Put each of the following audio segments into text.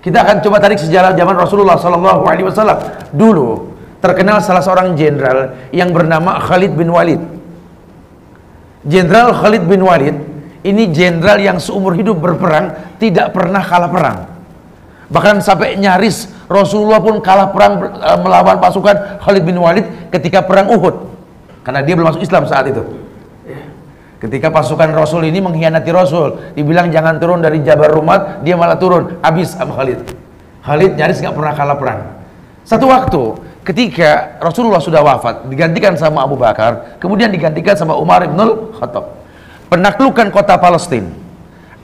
Kita akan coba tarik sejarah zaman Rasulullah SAW. Dulu terkenal salah seorang jenderal yang bernama Khalid bin Walid. Jenderal Khalid bin Walid ini jenderal yang seumur hidup berperang tidak pernah kalah perang. Bahkan sampai nyaris Rasulullah pun kalah perang melawan pasukan Khalid bin Walid ketika perang Uhud, karena dia belum masuk Islam saat itu. Ketika pasukan Rasul ini mengkhianati Rasul, dibilang jangan turun dari Jabal Rumat, dia malah turun, habis sama Khalid. Khalid nyaris nggak pernah kalah perang. Satu waktu ketika Rasulullah sudah wafat, digantikan sama Abu Bakar, kemudian digantikan sama Umar ibn Khattab. Penaklukan kota Palestina.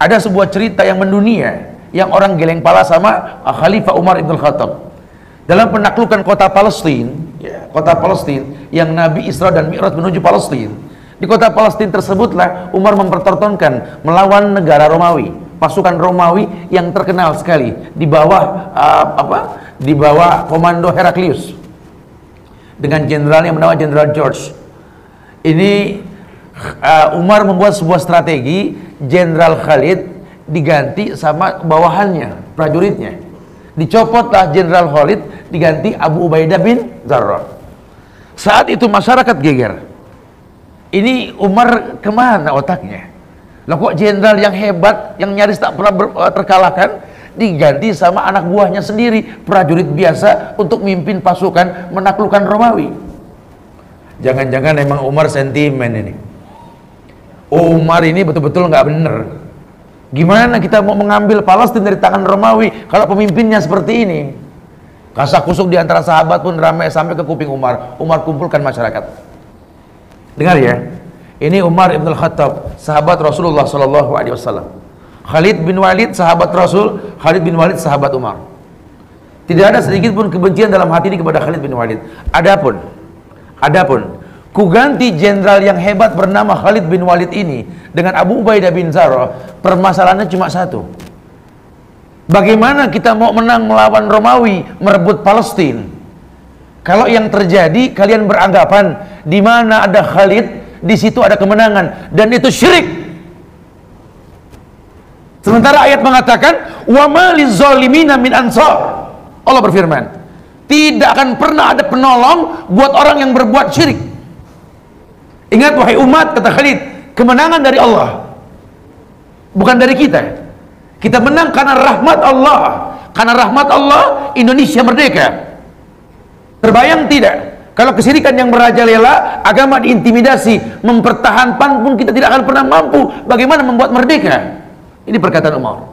Ada sebuah cerita yang mendunia, yang orang geleng pala sama Khalifah Umar ibn Khattab. Dalam penaklukan kota Palestina, kota Palestina yang Nabi Isra dan Mi'raj menuju Palestina. Di kota Palestina tersebutlah Umar mempertontonkan melawan negara Romawi, pasukan Romawi yang terkenal sekali di bawah di bawah komando Heraklius dengan jenderal yang bernama Jenderal George. Ini Umar membuat sebuah strategi, Jenderal Khalid diganti sama bawahannya, prajuritnya. Dicopotlah Jenderal Khalid, diganti Abu Ubaidah bin Jarrah. Saat itu masyarakat geger. Ini Umar kemana otaknya? Lah kok jenderal yang hebat, yang nyaris tak pernah terkalahkan, diganti sama anak buahnya sendiri, prajurit biasa untuk mimpin pasukan menaklukkan Romawi. Jangan-jangan emang Umar sentimen ini. Umar ini betul-betul nggak bener. Gimana kita mau mengambil Palestina dari tangan Romawi kalau pemimpinnya seperti ini? Kasak kusuk di antara sahabat pun ramai sampai ke kuping Umar. Umar kumpulkan masyarakat. Dengar ya, ini Umar ibn Khattab, sahabat Rasulullah SAW. Khalid bin Walid, sahabat Rasul. Khalid bin Walid, sahabat Umar. Tidak ada sedikit pun kebencian dalam hati ini kepada Khalid bin Walid. Adapun, kuganti jenderal yang hebat bernama Khalid bin Walid ini dengan Abu Ubaidah bin Jarrah. Permasalahannya cuma satu. Bagaimana kita mau menang melawan Romawi, merebut Palestina? Kalau yang terjadi kalian beranggapan di mana ada Khalid, di situ ada kemenangan, dan itu syirik. Sementara ayat mengatakan wa ma lizalimina min ansar. Allah berfirman, tidak akan pernah ada penolong buat orang yang berbuat syirik. Ingat wahai umat, kata Khalid, kemenangan dari Allah, bukan dari kita. Kita menang karena rahmat Allah. Karena rahmat Allah Indonesia merdeka. Terbayang tidak? Kalau kesyirikan yang merajalela, agama diintimidasi, mempertahankan pun kita tidak akan pernah mampu. Bagaimana membuat merdeka? Ini perkataan Umar.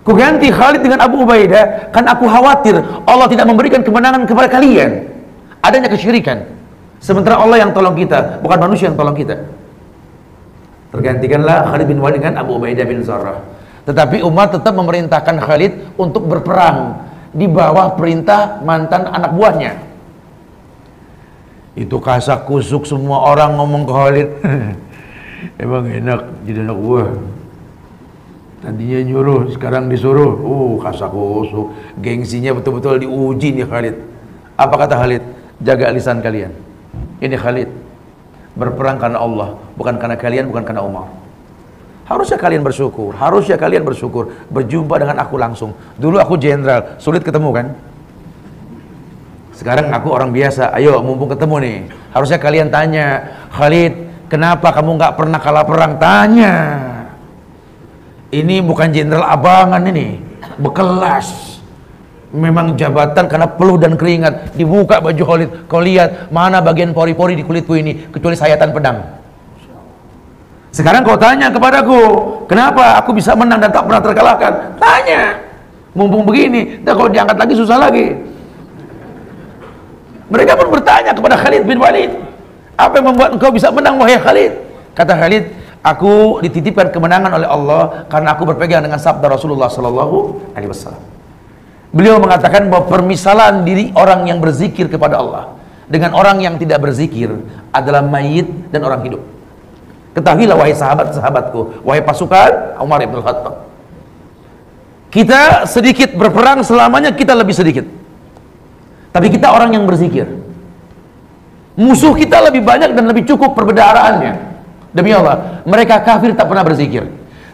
Ku ganti Khalid dengan Abu Ubaidah, kan aku khawatir Allah tidak memberikan kemenangan kepada kalian. Adanya kesyirikan. Sementara Allah yang tolong kita, bukan manusia yang tolong kita. Tergantikanlah Khalid bin Walid dengan Abu Ubaidah bin Jarrah. Tetapi Umar tetap memerintahkan Khalid untuk berperang di bawah perintah mantan anak buahnya. Itu kasak kusuk semua orang ngomong ke Khalid. Emang enak jadi anak buah. Tadinya nyuruh, sekarang disuruh. Kasak kusuk. Gengsinya betul-betul diuji nih Khalid. Apa kata Khalid? Jaga lisan kalian. Ini Khalid, berperang karena Allah, bukan karena kalian, bukan karena Umar. Harusnya kalian bersyukur, berjumpa dengan aku langsung. Dulu aku jenderal, sulit ketemu kan? Sekarang aku orang biasa, ayo mumpung ketemu nih. Harusnya kalian tanya, Khalid, kenapa kamu nggak pernah kalah perang? Tanya. Ini bukan jenderal abangan ini, berkelas. Memang jabatan karena peluh dan keringat. Dibuka baju Khalid, kau lihat mana bagian pori-pori di kulitku ini, kecuali sayatan pedang. Sekarang kau tanya kepadaku, kenapa aku bisa menang dan tak pernah terkalahkan? Tanya. Mumpung begini, dan kalau diangkat lagi susah lagi. Mereka pun bertanya kepada Khalid bin Walid, apa yang membuat engkau bisa menang wahai Khalid? Kata Khalid, aku dititipkan kemenangan oleh Allah karena aku berpegang dengan sabda Rasulullah SAW. Beliau mengatakan bahwa permisalan diri orang yang berzikir kepada Allah dengan orang yang tidak berzikir adalah mayit dan orang hidup. Ketahuilah wahai sahabat-sahabatku, wahai pasukan Umar ibn Khattab, kita sedikit berperang, selamanya kita lebih sedikit, tapi kita orang yang berzikir. Musuh kita lebih banyak dan lebih cukup perbedaraannya. Demi Allah, mereka kafir tak pernah berzikir.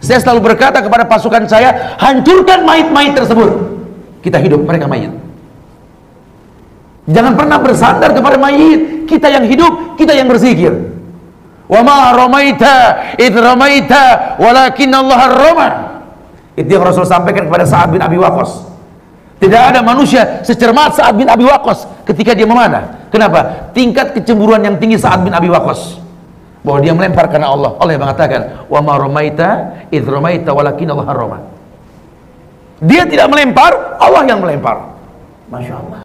Saya selalu berkata kepada pasukan saya, hancurkan mayit-mayit tersebut. Kita hidup, mereka mayit. Jangan pernah bersandar kepada mayit. Kita yang hidup, kita yang berzikir. Wa ma ramaita id ramaita walakin Allah rama. Itu yang Rasul sampaikan kepada Sa'ad bin Abi Waqqas. Tidak ada manusia secermat Sa'ad bin Abi Waqqas ketika dia memanah. Kenapa? Tingkat kecemburuan yang tinggi Sa'ad bin Abi Waqqas, bahwa dia melempar karena Allah. Allah yang mengatakan, wa ma ramaita id ramaita walakin Allah rama. Dia tidak melempar, Allah yang melempar. Masya Allah.